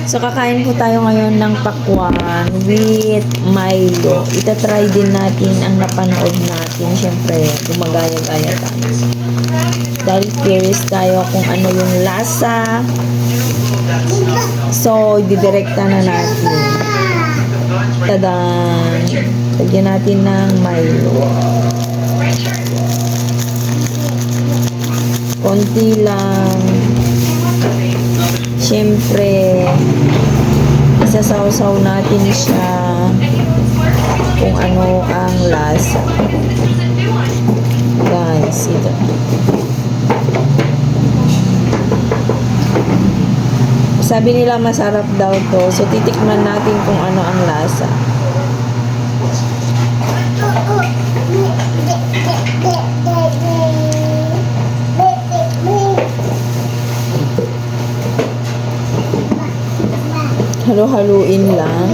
So, kakain po tayo ngayon ng pakwan with Milo. Itatry din natin ang napanood natin. Siyempre, gumagaya-gaya tayo. Dahil curious tayo kung ano yung lasa. So, didirekta na natin. Tadaan! Lagyan natin ng Milo. Konti lang. Siyempre, isasawsaw natin siya kung ano ang lasa. Guys, ito. Sabi nila masarap daw to. So, titikman natin kung ano ang lasa. Halo-haluin lang.